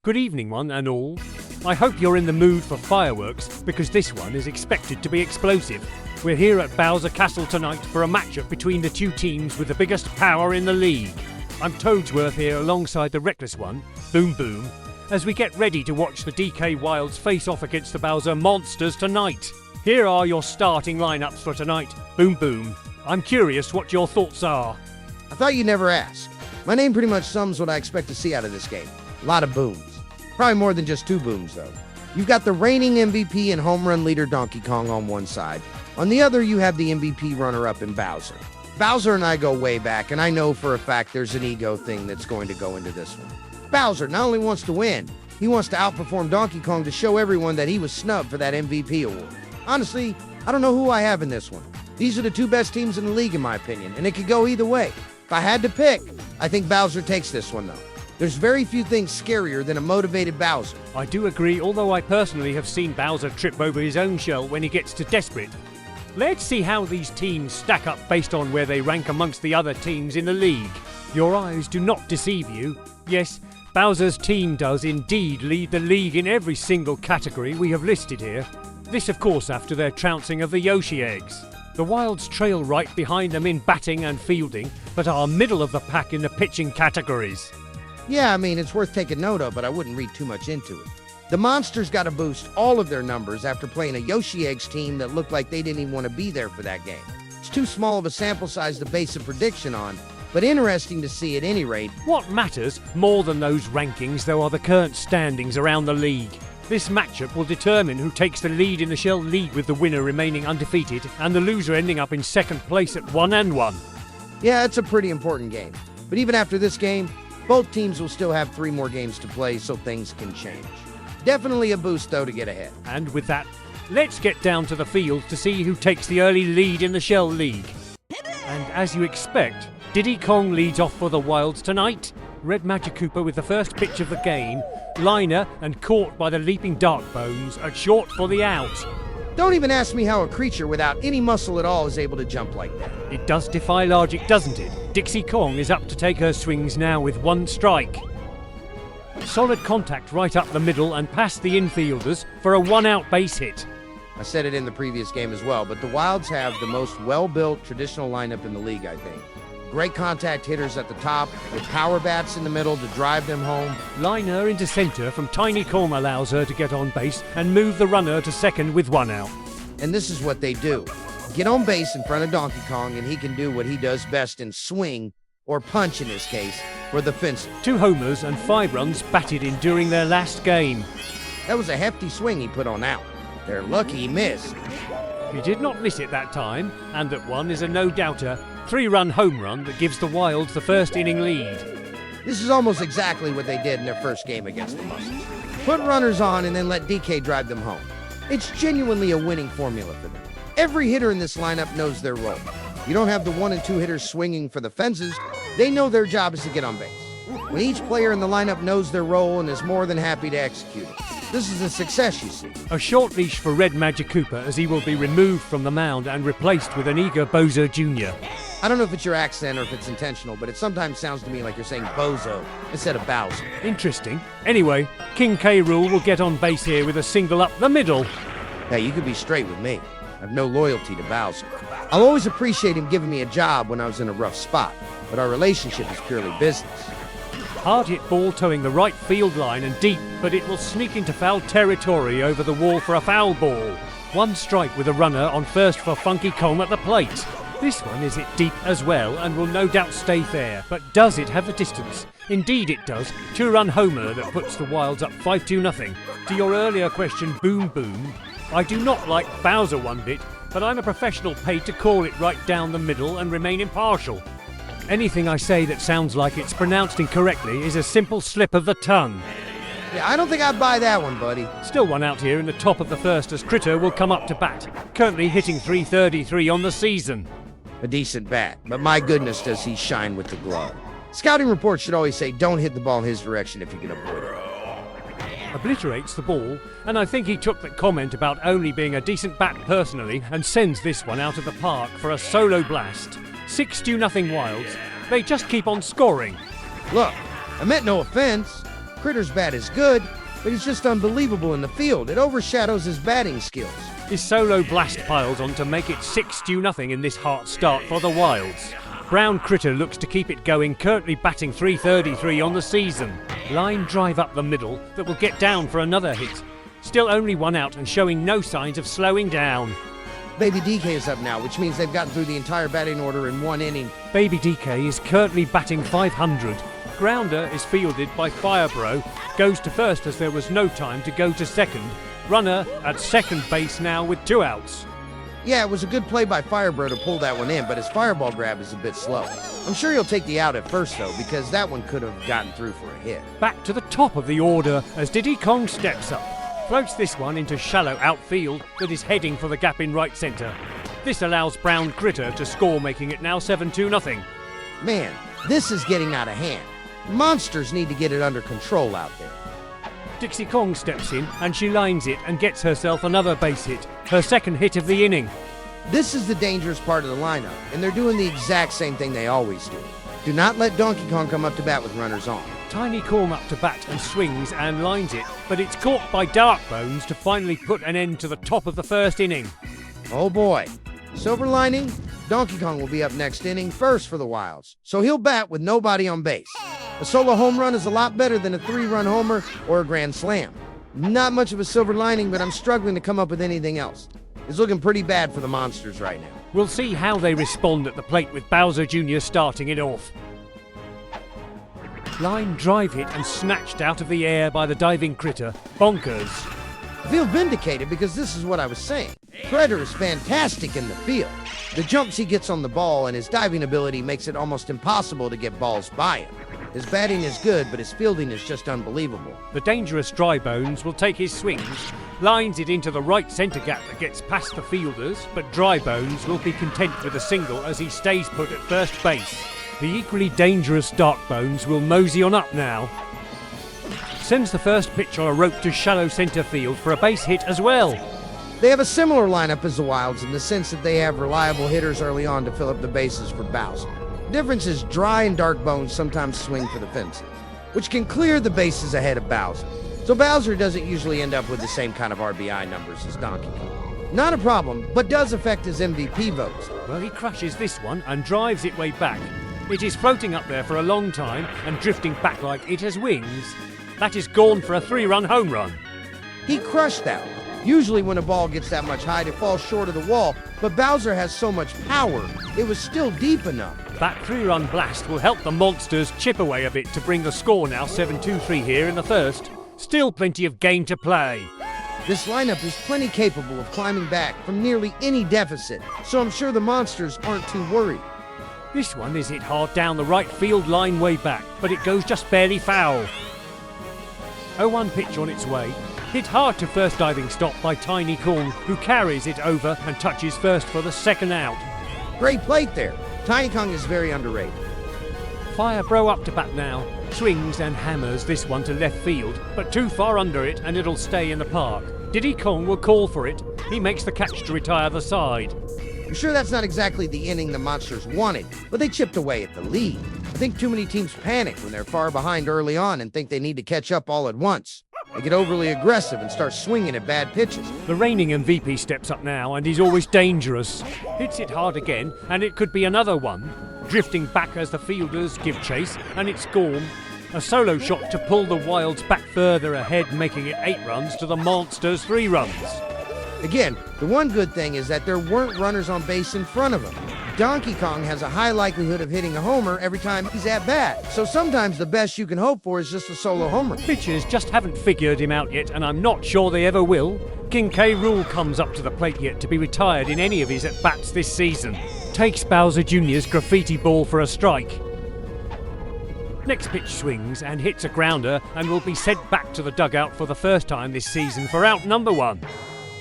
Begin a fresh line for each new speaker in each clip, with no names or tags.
Good evening, one and all. I hope you're in the mood for fireworks, because this one is expected to be explosive. We're here at Bowser Castle tonight for a matchup between the two teams with the biggest power in the league. I'm Toadsworth here alongside the reckless one, Boom Boom, as we get ready to watch the DK Wilds face off against the Bowser Monsters tonight. Here are your starting lineups for tonight, Boom Boom. I'm curious what your thoughts are.
I thought you'd never ask. My name pretty much sums what I expect to see out of this game. A lot of booms. Probably more than just two booms, though. You've got the reigning MVP and home run leader Donkey Kong on one side. On the other, you have the MVP runner-up in Bowser. Bowser and I go way back, and I know for a fact there's an ego thing that's going to go into this one. Bowser not only wants to win, he wants to outperform Donkey Kong to show everyone that he was snubbed for that MVP award. Honestly, I don't know who I have in this one. These are the two best teams in the league, in my opinion, and it could go either way. If I had to pick, I think Bowser takes this one, though. There's very few things scarier than a motivated Bowser.
I do agree, although I personally have seen Bowser trip over his own shell when he gets too desperate. Let's see how these teams stack up based on where they rank amongst the other teams in the league. Your eyes do not deceive you. Yes, Bowser's team does indeed lead the league in every single category we have listed here. This, of course, after their trouncing of the Yoshi eggs. The Wilds trail right behind them in batting and fielding, but are middle of the pack in the pitching categories.
Yeah, I mean, it's worth taking note of, but I wouldn't read too much into it. The Monsters got to boost all of their numbers after playing a Yoshi Eggs team that looked like they didn't even want to be there for that game. It's too small of a sample size to base a prediction on, but interesting to see at any rate.
What matters more than those rankings, though, are the current standings around the league. This matchup will determine who takes the lead in the Shell League, with the winner remaining undefeated and the loser ending up in second place at 1-1.
Yeah, it's a pretty important game. But even after this game, both teams will still have 3 more games to play, so things can change. Definitely a boost, though, to get ahead.
And with that, let's get down to the field to see who takes the early lead in the Shell League. And as you expect, Diddy Kong leads off for the Wilds tonight. Red Magic Cooper with the first pitch of the game, liner and caught by the leaping Dark Bones at short for the out.
Don't even ask me how a creature without any muscle at all is able to jump like that.
It does defy logic, doesn't it? Dixie Kong is up to take her swings now with 1 strike. Solid contact right up the middle and past the infielders for a 1-out base hit.
I said it in the previous game as well, but the Wilds have the most well-built traditional lineup in the league, I think. Great contact hitters at the top, with power bats in the middle to drive them home.
Liner into center from Tiny Kong allows her to get on base and move the runner to second with 1 out.
And this is what they do. Get on base in front of Donkey Kong, and he can do what he does best in swing, or punch in this case, for the fences.
2 homers and 5 runs batted in during their last game.
That was a hefty swing he put on out. They're lucky he missed.
He did not miss it that time, and that one is a no-doubter 3-run home run that gives the Wilds the first inning lead.
This is almost exactly what they did in their first game against the Muscles. Put runners on and then let DK drive them home. It's genuinely a winning formula for them. Every hitter in this lineup knows their role. You don't have the 1 and 2 hitters swinging for the fences. They know their job is to get on base. When each player in the lineup knows their role and is more than happy to execute it. This is a success, you see.
A short leash for Red Magic Cooper, as he will be removed from the mound and replaced with an eager Bowser Jr.
I don't know if it's your accent or if it's intentional, but it sometimes sounds to me like you're saying Bozo instead of Bowser.
Interesting. Anyway, King K. Rool will get on base here with a single up the middle.
Hey, you could be straight with me. I have no loyalty to Bowser. I'll always appreciate him giving me a job when I was in a rough spot, but our relationship is purely business.
Hard hit ball towing the right field line and deep, but it will sneak into foul territory over the wall for a foul ball. 1 strike with a runner on first for Funky Kong at the plate. This one is hit deep as well and will no doubt stay fair, but does it have the distance? Indeed it does. 2-run homer that puts the Wilds up 5-2-0. To your earlier question, Boom Boom, I do not like Bowser one bit, but I'm a professional paid to call it right down the middle and remain impartial. Anything I say that sounds like it's pronounced incorrectly is a simple slip of the tongue.
Yeah, I don't think I'd buy that one, buddy.
Still 1 out here in the top of the first as Critter will come up to bat, currently hitting .333 on the season.
A decent bat, but my goodness does he shine with the glove. Scouting reports should always say don't hit the ball in his direction if you can avoid it.
Obliterates the ball, and I think he took that comment about only being a decent bat personally and sends this one out of the park for a solo blast. 6-0 Wilds. They just keep on scoring.
Look, I meant no offense. Critter's bat is good, but he's just unbelievable in the field. It overshadows his batting skills.
His solo blast piles on to make it 6-0 in this hot start for the Wilds. Brown Critter looks to keep it going, currently batting .333 on the season. Line drive up the middle that will get down for another hit. Still only one out and showing no signs of slowing down.
Baby DK is up now, which means they've gotten through the entire batting order in one inning.
Baby DK is currently batting .500. Grounder is fielded by Firebro, goes to first as there was no time to go to second. Runner at second base now with 2 outs.
Yeah, it was a good play by Firebro to pull that one in, but his fireball grab is a bit slow. I'm sure he'll take the out at first, though, because that one could have gotten through for a hit.
Back to the top of the order as Diddy Kong steps up. Floats this one into shallow outfield that is heading for the gap in right centre. This allows Brown Critter to score, making it now 7-2.
Man, this is getting out of hand. Monsters need to get it under control out there.
Dixie Kong steps in and she lines it and gets herself another base hit, her second hit of the inning.
This is the dangerous part of the lineup, and they're doing the exact same thing they always do. Do not let Donkey Kong come up to bat with runners on.
Tiny Kong up to bat and swings and lines it, but it's caught by Dark Bones to finally put an end to the top of the first inning.
Oh boy. Silver lining, Donkey Kong will be up next inning first for the Wilds, so he'll bat with nobody on base. A solo home run is a lot better than a 3-run homer or a grand slam. Not much of a silver lining, but I'm struggling to come up with anything else. It's looking pretty bad for the Monsters right now.
We'll see how they respond at the plate with Bowser Jr. starting it off. Line drive hit and snatched out of the air by the diving Critter. Bonkers.
I feel vindicated because this is what I was saying. Predator is fantastic in the field. The jumps he gets on the ball and his diving ability makes it almost impossible to get balls by him. His batting is good, but his fielding is just unbelievable.
The dangerous Dry Bones will take his swings, lines it into the right centre gap that gets past the fielders, but Dry Bones will be content with a single as he stays put at first base. The equally dangerous Dark Bones will mosey on up now. Sends the first pitch on a rope to shallow centre field for a base hit as well.
They have a similar lineup as the Wilds in the sense that they have reliable hitters early on to fill up the bases for Bowser. The difference is Dry and Dark Bones sometimes swing for the fences, which can clear the bases ahead of Bowser. So Bowser doesn't usually end up with the same kind of RBI numbers as Donkey Kong. Not a problem, but does affect his MVP votes.
Well, he crushes this one and drives it way back. It is floating up there for a long time and drifting back like it has wings. That is gone for a 3-run home run.
He crushed that one. Usually when a ball gets that much height, it falls short of the wall, but Bowser has so much power, it was still deep enough.
That 3-run blast will help the Monsters chip away a bit to bring the score now 7-2 here in the first. Still plenty of game to play.
This lineup is plenty capable of climbing back from nearly any deficit, so I'm sure the Monsters aren't too worried.
This one is hit hard down the right field line way back, but it goes just barely foul. 0-1 pitch on its way. Hit hard to first diving stop by Tiny Kong, who carries it over and touches first for the second out.
Great plate there. Tiny Kong is very underrated.
Firebro up to bat now. Swings and hammers this one to left field, but too far under it and it'll stay in the park. Diddy Kong will call for it. He makes the catch to retire the side.
I'm sure that's not exactly the inning the Monsters wanted, but they chipped away at the lead. I think too many teams panic when they're far behind early on and think they need to catch up all at once. They get overly aggressive and start swinging at bad pitches.
The reigning MVP steps up now and he's always dangerous. Hits it hard again and it could be another one. Drifting back as the fielders give chase and it's gone. A solo shot to pull the Wilds back further ahead, making it 8 runs to the Monsters' 3 runs.
Again, the one good thing is that there weren't runners on base in front of him. Donkey Kong has a high likelihood of hitting a homer every time he's at bat, so sometimes the best you can hope for is just a solo homer.
Pitchers just haven't figured him out yet, and I'm not sure they ever will. King K. Rool comes up to the plate yet to be retired in any of his at-bats this season. Takes Bowser Jr.'s graffiti ball for a strike. Next pitch swings and hits a grounder and will be sent back to the dugout for the first time this season for out number 1.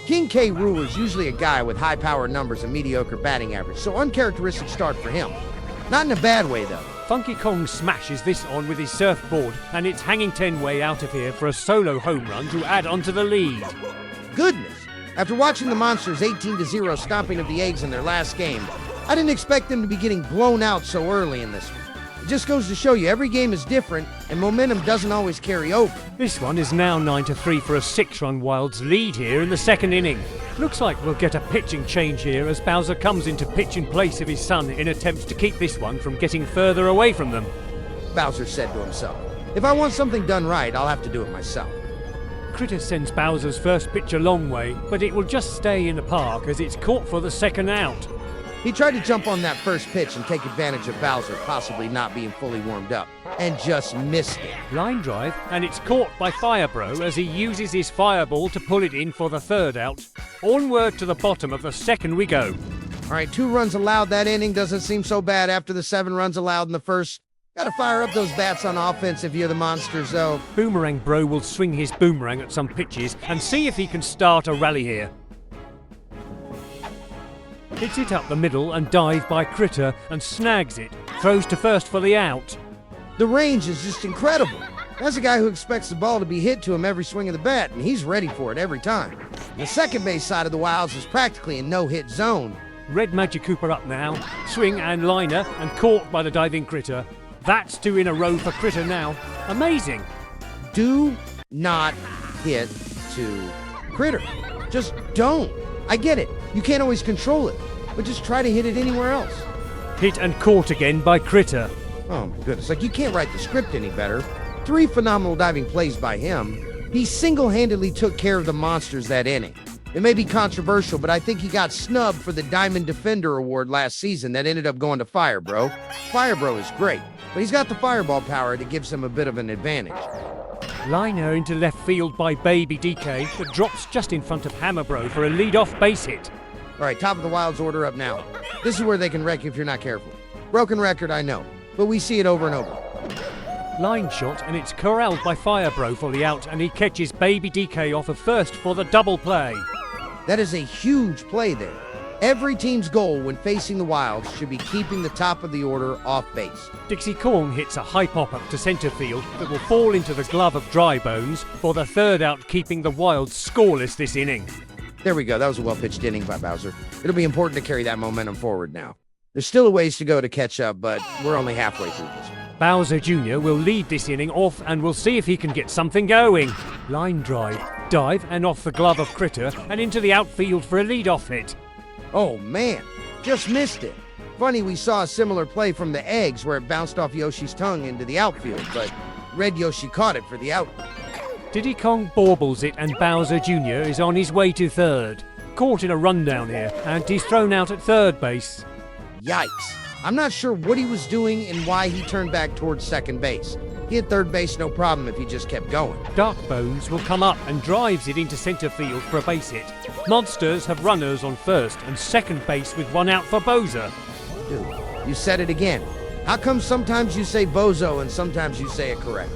King K. Rool is usually a guy with high power numbers and mediocre batting average, so uncharacteristic start for him. Not in a bad way, though.
Funky Kong smashes this on with his surfboard, and it's hanging 10 way out of here for a solo home run to add onto the lead.
Goodness! After watching the Monsters 18-0 stomping of the Eggs in their last game, I didn't expect them to be getting blown out so early in this one. It just goes to show you every game is different and momentum doesn't always carry over.
This one is now 9-3 for a 6-run Wilds lead here in the second inning. Looks like we'll get a pitching change here as Bowser comes into pitch in place of his son in attempts to keep this one from getting further away from them.
Bowser said to himself, if I want something done right, I'll have to do it myself.
Critter sends Bowser's first pitch a long way, but it will just stay in the park as it's caught for the second out.
He tried to jump on that first pitch and take advantage of Bowser possibly not being fully warmed up, and just missed it.
Line drive, and it's caught by Firebro as he uses his fireball to pull it in for the third out. Onward to the bottom of the second we go.
All right, 2 runs allowed that inning. Doesn't seem so bad after the 7 runs allowed in the first. Gotta fire up those bats on offense if you're the Monsters, though.
Boomerang Bro will swing his boomerang at some pitches and see if he can start a rally here. Hits it up the middle and dive by Critter and snags it. Throws to first for the out.
The range is just incredible. That's a guy who expects the ball to be hit to him every swing of the bat, and he's ready for it every time. The second base side of the Wilds is practically a no-hit zone.
Red Magic Cooper up now. Swing and liner and caught by the diving Critter. That's 2 in a row for Critter now. Amazing.
Do not hit to Critter. Just don't. I get it. You can't always control it, but just try to hit it anywhere else.
Hit and caught again by Critter.
Oh my goodness, like you can't write the script any better. 3 phenomenal diving plays by him. He single-handedly took care of the Monsters that inning. It may be controversial, but I think he got snubbed for the Diamond Defender Award last season that ended up going to Firebro. Firebro is great, but he's got the fireball power that gives him a bit of an advantage.
Liner into left field by Baby DK that drops just in front of Hammerbro for a lead-off base hit.
All right, top of the Wilds order up now. This is where they can wreck you if you're not careful. Broken record, I know, but we see it over and over.
Line shot, and it's corralled by Firebro for the out, and he catches Baby DK off of first for the double play.
That is a huge play there. Every team's goal when facing the Wilds should be keeping the top of the order off base.
Dixie Kong hits a high pop-up to centre field that will fall into the glove of Dry Bones for the third out, keeping the Wilds scoreless this inning.
There we go. That was a well-pitched inning by Bowser. It'll be important to carry that momentum forward now. There's still a ways to go to catch up, but we're only halfway through this.
Bowser Jr. will lead this inning off, and we'll see if he can get something going. Line drive, dive, and off the glove of Critter, and into the outfield for a lead-off hit.
Oh man, just missed it. Funny we saw a similar play from the Eggs where it bounced off Yoshi's tongue into the outfield, but Red Yoshi caught it for the out.
Diddy Kong baubles it, and Bowser Jr. is on his way to third. Caught in a rundown here, and he's thrown out at third base.
Yikes. I'm not sure what he was doing and why he turned back towards second base. He hit third base no problem if he just kept going.
Dark Bones will come up and drives it into centre field for a base hit. Monsters have runners on first and second base with 1 out for Bowser.
Dude, you said it again. How come sometimes you say bozo and sometimes you say it correct?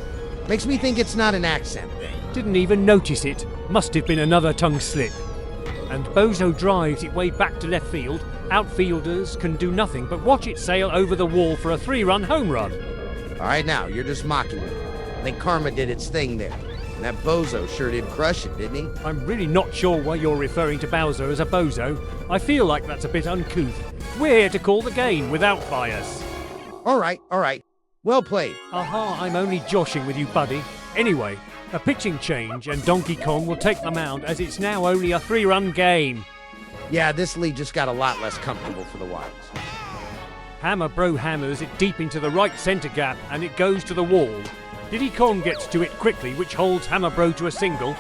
Makes me think it's not an accent thing.
Didn't even notice it. Must have been another tongue slip. And Bozo drives it way back to left field. Outfielders can do nothing but watch it sail over the wall for a 3-run home run.
All right, now, you're just mocking me. I think karma did its thing there. And that bozo sure did crush it, didn't he?
I'm really not sure why you're referring to Bowser as a bozo. I feel like that's a bit uncouth. We're here to call the game without bias.
All right. Well played.
Aha, I'm only joshing with you, buddy. Anyway, a pitching change and Donkey Kong will take the mound as it's now only a 3-run game.
Yeah, this lead just got a lot less comfortable for the Wilds.
Hammer Bro hammers it deep into the right centre gap and it goes to the wall. Diddy Kong gets to it quickly, which holds Hammer Bro to a single.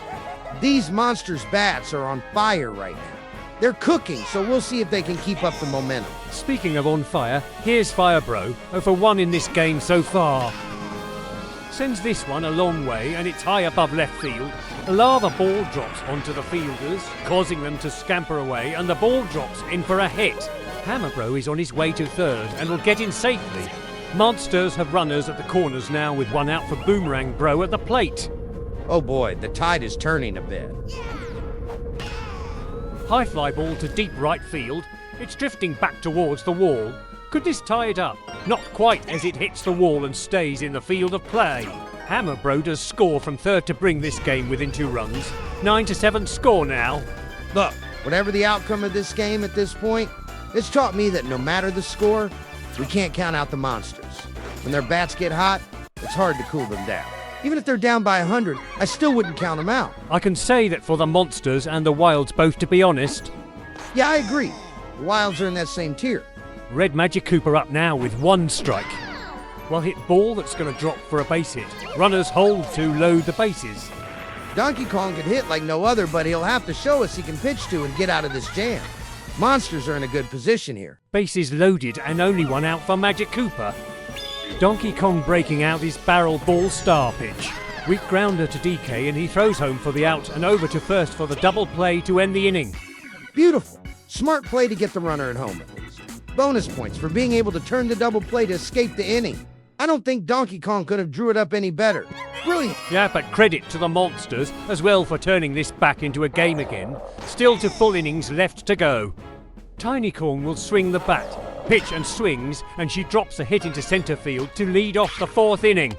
These Monsters' bats are on fire right now. They're cooking, so we'll see if they can keep up the momentum.
Speaking of on fire, here's Fire Bro, 0 for 1 in this game so far. Sends this one a long way and it's high above left field. A lava ball drops onto the fielders, causing them to scamper away, and the ball drops in for a hit. Hammer Bro is on his way to third and will get in safely. Monsters have runners at the corners now with 1 out for Boomerang Bro at the plate.
Oh boy, the tide is turning a bit.
High fly ball to deep right field. It's drifting back towards the wall. Could this tie it up? Not quite, as it hits the wall and stays in the field of play. Hammer Bro does score from third to bring this game within 2 runs. 9-7 score now.
Look, whatever the outcome of this game at this point, it's taught me that no matter the score, we can't count out the Monsters. When their bats get hot, it's hard to cool them down. Even if they're down by 100, I still wouldn't count them out.
I can say that for the Monsters and the Wilds both, to be honest.
Yeah, I agree. The Wilds are in that same tier.
Red Magic Cooper up now with 1 strike. Well hit ball that's going to drop for a base hit. Runners hold to load the bases.
Donkey Kong can hit like no other, but he'll have to show us he can pitch to and get out of this jam. Monsters are in a good position here.
Bases loaded and only 1 out for Magic Cooper. Donkey Kong breaking out his barrel ball star pitch. Weak grounder to DK and he throws home for the out and over to first for the double play to end the inning.
Beautiful. Smart play to get the runner at home. Bonus points for being able to turn the double play to escape the inning. I don't think Donkey Kong could have drew it up any better. Brilliant.
Yeah, but credit to the Monsters as well for turning this back into a game again. Still to full innings left to go. Tiny Kong will swing the bat. Pitch and swings, and she drops a hit into centre field to lead off the 4th inning.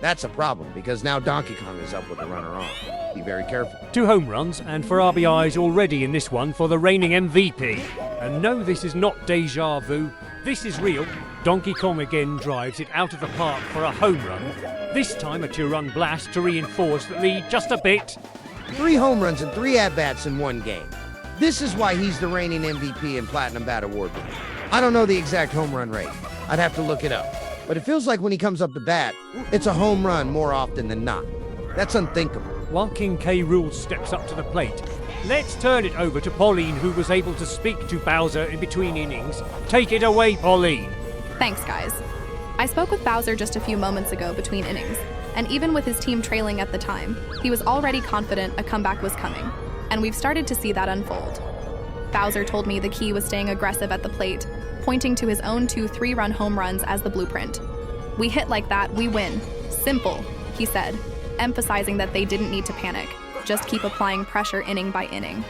That's a problem, because now Donkey Kong is up with the runner on. Be very careful.
2 home runs, and 4 RBIs already in this one for the reigning MVP. And no, this is not deja vu. This is real. Donkey Kong again drives it out of the park for a home run. This time a 2-run blast to reinforce the lead just a bit.
3 home runs and 3 at-bats in 1 game. This is why he's the reigning MVP and Platinum Bat Award winner. I don't know the exact home run rate. I'd have to look it up. But it feels like when he comes up to bat, it's a home run more often than not. That's unthinkable.
While King K. Rool steps up to the plate, let's turn it over to Pauline, who was able to speak to Bowser in between innings. Take it away, Pauline.
Thanks, guys. I spoke with Bowser just a few moments ago between innings, and even with his team trailing at the time, he was already confident a comeback was coming, and we've started to see that unfold. Bowser told me the key was staying aggressive at the plate, pointing to his own 2 3-run home runs as the blueprint. We hit like that, we win. Simple, he said, emphasizing that they didn't need to panic, just keep applying pressure inning by inning.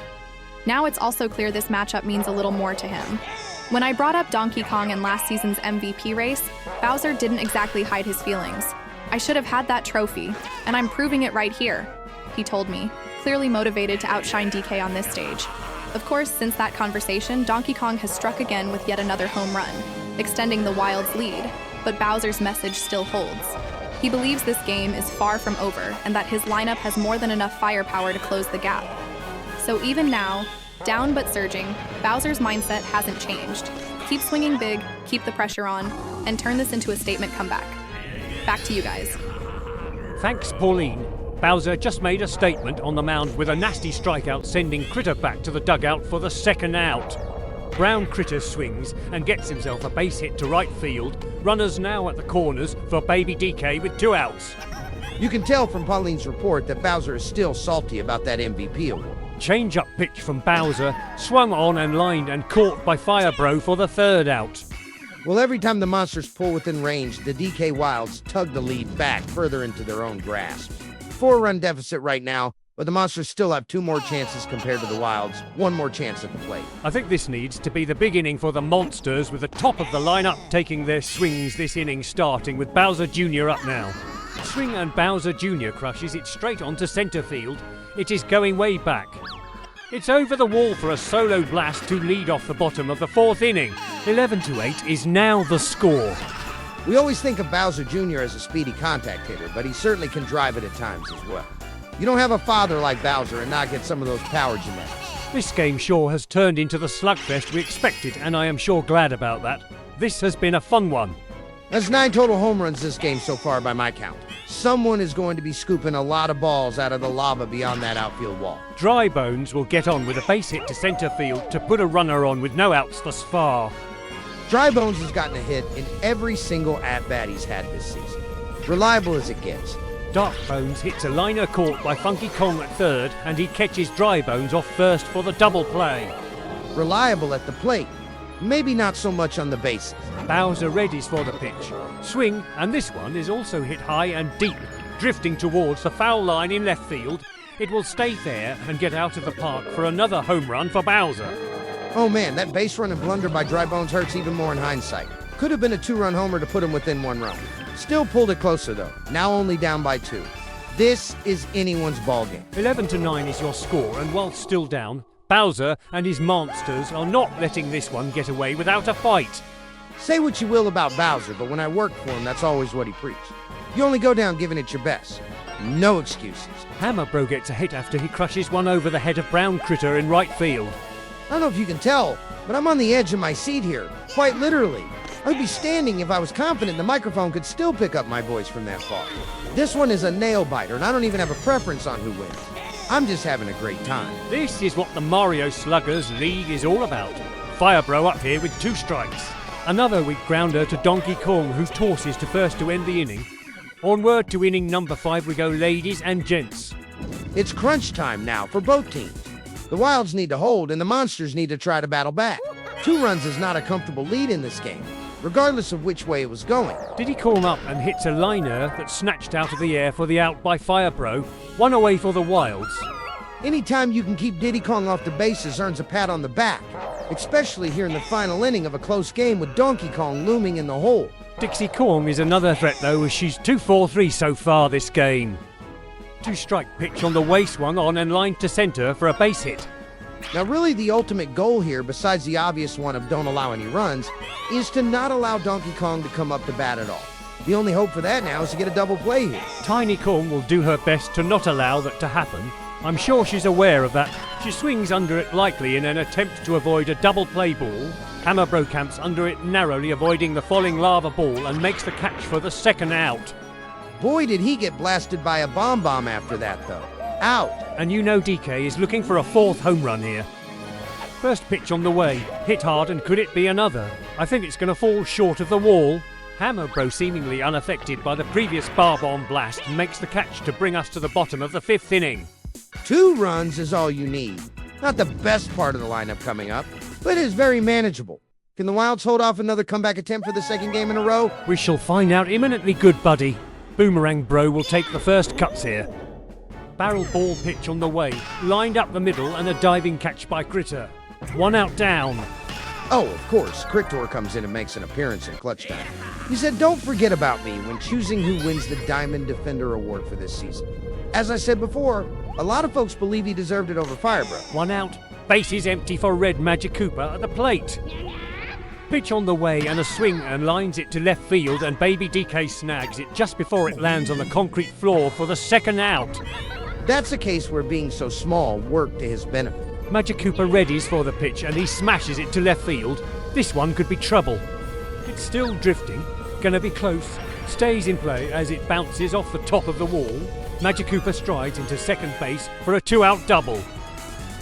Now it's also clear this matchup means a little more to him. When I brought up Donkey Kong in last season's MVP race, Bowser didn't exactly hide his feelings. I should have had that trophy, and I'm proving it right here, he told me, clearly motivated to outshine DK on this stage. Of course, since that conversation, Donkey Kong has struck again with yet another home run, extending the Wild's lead, but Bowser's message still holds. He believes this game is far from over and that his lineup has more than enough firepower to close the gap. So even now, down but surging, Bowser's mindset hasn't changed. Keep swinging big, keep the pressure on, and turn this into a statement comeback. Back to you guys.
Thanks, Pauline. Bowser just made a statement on the mound with a nasty strikeout, sending Critter back to the dugout for the 2nd out. Brown Critter swings and gets himself a base hit to right field. Runners now at the corners for Baby DK with 2 outs.
You can tell from Pauline's report that Bowser is still salty about that MVP award.
Change-up pitch from Bowser, swung on and lined and caught by Firebro for the 3rd out.
Well, every time the Monsters pull within range, the DK Wilds tug the lead back further into their own grasp. 4-run deficit right now, but the Monsters still have 2 more chances compared to the Wilds, 1 more chance at the plate.
I think this needs to be the big inning for the Monsters, with the top of the lineup taking their swings this inning, starting with Bowser Jr. up now. Swing and Bowser Jr. crushes it straight onto centre field. It is going way back. It's over the wall for a solo blast to lead off the bottom of the 4th inning. 11-8 is now the score.
We always think of Bowser Jr. as a speedy contact hitter, but he certainly can drive it at times as well. You don't have a father like Bowser and not get some of those power genetics.
This game sure has turned into the slugfest we expected, and I am sure glad about that. This has been a fun one.
That's 9 total home runs this game so far by my count. Someone is going to be scooping a lot of balls out of the lava beyond that outfield wall.
Dry Bones will get on with a base hit to centre field to put a runner on with no outs thus far.
Dry Bones has gotten a hit in every single at-bat he's had this season. Reliable as it gets.
Dark Bones hits a liner caught by Funky Kong at 3rd, and he catches Dry Bones off first for the double play.
Reliable at the plate. Maybe not so much on the bases.
Bowser readies for the pitch. Swing, and this one is also hit high and deep, drifting towards the foul line in left field. It will stay there and get out of the park for another home run for Bowser.
Oh man, that base run and blunder by Dry Bones hurts even more in hindsight. Could have been a 2-run homer to put him within 1 run. Still pulled it closer though, now only down by 2. This is anyone's ballgame.
11-9 is your score, and while still down, Bowser and his monsters are not letting this one get away without a fight.
Say what you will about Bowser, but when I worked for him, that's always what he preached. You only go down giving it your best. No excuses.
Hammer Bro gets a hit after he crushes one over the head of Brown Critter in right field.
I don't know if you can tell, but I'm on the edge of my seat here, quite literally. I would be standing if I was confident the microphone could still pick up my voice from that far. This one is a nail-biter, and I don't even have a preference on who wins. I'm just having a great time.
This is what the Mario Sluggers League is all about. Fire Bro up here with 2 strikes. Another weak grounder to Donkey Kong, who tosses to first to end the inning. Onward to inning number 5 we go, ladies and gents.
It's crunch time now for both teams. The Wilds need to hold, and the Monsters need to try to battle back. 2 runs is not a comfortable lead in this game, regardless of which way it was going.
Diddy Kong up and hits a liner that's snatched out of the air for the out by Fire Bro. 1 away for the Wilds.
Anytime you can keep Diddy Kong off the bases earns a pat on the back, especially here in the final inning of a close game with Donkey Kong looming in the hole.
Dixie Kong is another threat though, as she's 2-4-3 so far this game. 2-strike pitch on the way swung on and lined to center for a base hit.
Now really the ultimate goal here, besides the obvious one of don't allow any runs, is to not allow Donkey Kong to come up to bat at all. The only hope for that now is to get a double play here.
Tiny Kong will do her best to not allow that to happen. I'm sure she's aware of that. She swings under it lightly in an attempt to avoid a double play ball. Hammer Bro camps under it narrowly, avoiding the falling lava ball, and makes the catch for the second out.
Boy, did he get blasted by a bomb after that, though. Out.
And you know DK is looking for a 4th home run here. First pitch on the way, hit hard, and could it be another? I think it's going to fall short of the wall. Hammer Bro, seemingly unaffected by the previous bar bomb blast, makes the catch to bring us to the bottom of the 5th inning.
2 runs is all you need. Not the best part of the lineup coming up, but it is very manageable. Can the Wilds hold off another comeback attempt for the 2nd game in a row?
We shall find out imminently, good buddy. Boomerang Bro will take the first cuts here. Barrel ball pitch on the way, lined up the middle, and a diving catch by Critter. 1 out down.
Oh, of course, Critter comes in and makes an appearance in clutch time. He said, "Don't forget about me" when choosing who wins the Diamond Defender Award for this season. As I said before, a lot of folks believe he deserved it over Fire Bro.
1 out, bases empty for Red Magic Cooper at the plate. Pitch on the way and a swing and lines it to left field, and Baby DK snags it just before it lands on the concrete floor for the 2nd out.
That's a case where being so small worked to his benefit.
Magic Cooper readies for the pitch and he smashes it to left field. This one could be trouble. It's still drifting, gonna be close, stays in play as it bounces off the top of the wall. Magic Cooper strides into second base for a 2-out double.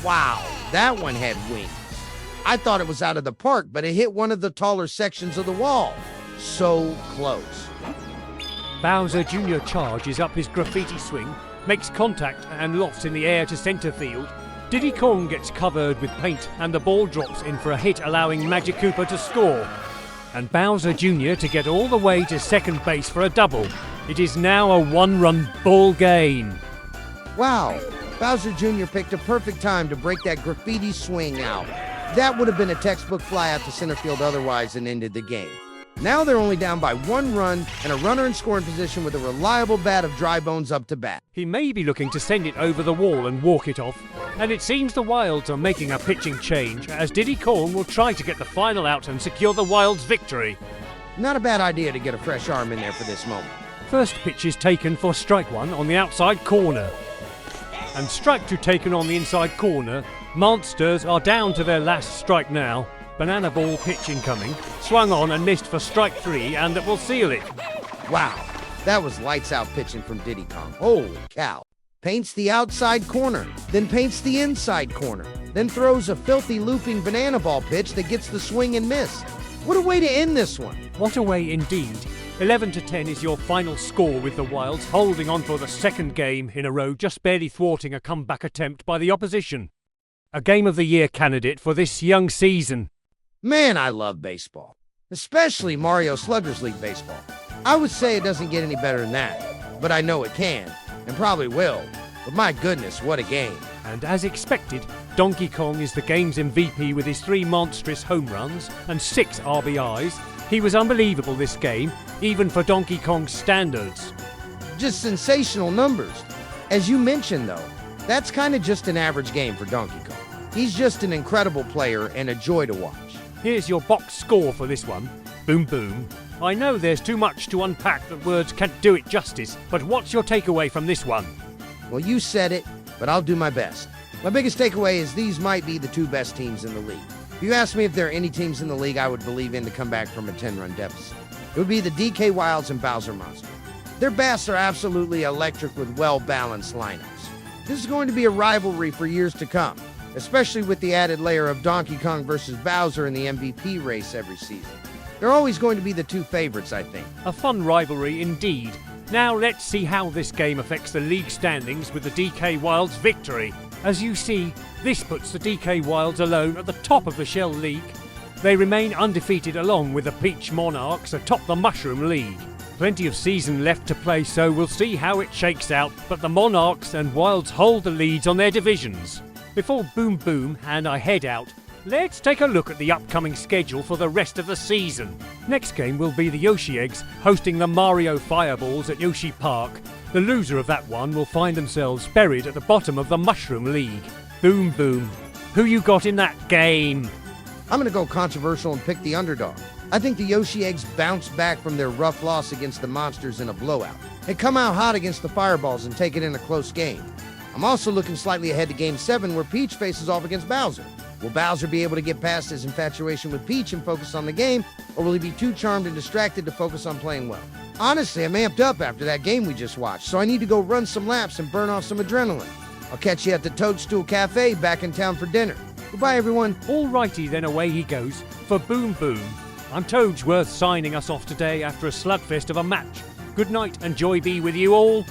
Wow, that one had wings. I thought it was out of the park, but it hit one of the taller sections of the wall. So close.
Bowser Jr. charges up his graffiti swing, makes contact and lofts in the air to center field. Diddy Kong gets covered with paint and the ball drops in for a hit, allowing Magic Cooper to score. And Bowser Jr. to get all the way to second base for a double. It is now a 1-run ball game.
Wow, Bowser Jr. picked a perfect time to break that graffiti swing out. That would have been a textbook fly out to center field otherwise and ended the game. Now they're only down by 1 run and a runner in scoring position with a reliable bat of Dry Bones up to bat.
He may be looking to send it over the wall and walk it off, and it seems the Wilds are making a pitching change as Diddy Kong will try to get the final out and secure the Wilds' victory.
Not a bad idea to get a fresh arm in there for this moment.
First pitch is taken for strike 1 on the outside corner. And strike 2 taken on the inside corner. Monsters are down to their last strike now. Banana ball pitch incoming, swung on and missed for strike 3, and that will seal it.
Wow, that was lights out pitching from Diddy Kong. Holy cow. Paints the outside corner, then paints the inside corner, then throws a filthy looping banana ball pitch that gets the swing and miss. What a way to end this one.
What a way indeed. 11-10 is your final score, with the Wilds holding on for the 2nd game in a row, just barely thwarting a comeback attempt by the opposition. A Game of the Year candidate for this young season.
Man, I love baseball, especially Mario Sluggers League baseball. I would say it doesn't get any better than that, but I know it can, and probably will. But my goodness, what a game.
And as expected, Donkey Kong is the game's MVP with his 3 monstrous home runs and 6 RBIs. He was unbelievable this game, even for Donkey Kong's standards.
Just sensational numbers. As you mentioned, though, that's kind of just an average game for Donkey Kong. He's just an incredible player and a joy to watch.
Here's your box score for this one. Boom Boom. I know there's too much to unpack that words can't do it justice, but what's your takeaway from this one?
Well, you said it, but I'll do my best. My biggest takeaway is these might be the two best teams in the league. If you ask me if there are any teams in the league I would believe in to come back from a 10-run deficit, it would be the DK Wilds and Bowser Monster. Their bats are absolutely electric with well-balanced lineups. This is going to be a rivalry for years to come, especially with the added layer of Donkey Kong versus Bowser in the MVP race every season. They're always going to be the two favorites, I think.
A fun rivalry indeed. Now let's see how this game affects the league standings with the DK Wilds' victory. As you see, this puts the DK Wilds alone at the top of the Shell League. They remain undefeated along with the Peach Monarchs atop the Mushroom League. Plenty of season left to play, so we'll see how it shakes out, but the Monarchs and Wilds hold the leads on their divisions. Before Boom Boom and I head out, let's take a look at the upcoming schedule for the rest of the season. Next game will be the Yoshi Eggs hosting the Mario Fireballs at Yoshi Park. The loser of that one will find themselves buried at the bottom of the Mushroom League. Boom Boom, who you got in that game?
I'm going to go controversial and pick the underdog. I think the Yoshi Eggs bounce back from their rough loss against the Monsters in a blowout. They come out hot against the Fireballs and take it in a close game. I'm also looking slightly ahead to Game 7 where Peach faces off against Bowser. Will Bowser be able to get past his infatuation with Peach and focus on the game, or will he be too charmed and distracted to focus on playing well? Honestly, I'm amped up after that game we just watched, so I need to go run some laps and burn off some adrenaline. I'll catch you at the Toadstool Cafe back in town for dinner. Goodbye, everyone.
Alrighty, then away he goes. For Boom Boom, I'm Toadsworth signing us off today after a slugfest of a match. Good night and joy be with you all.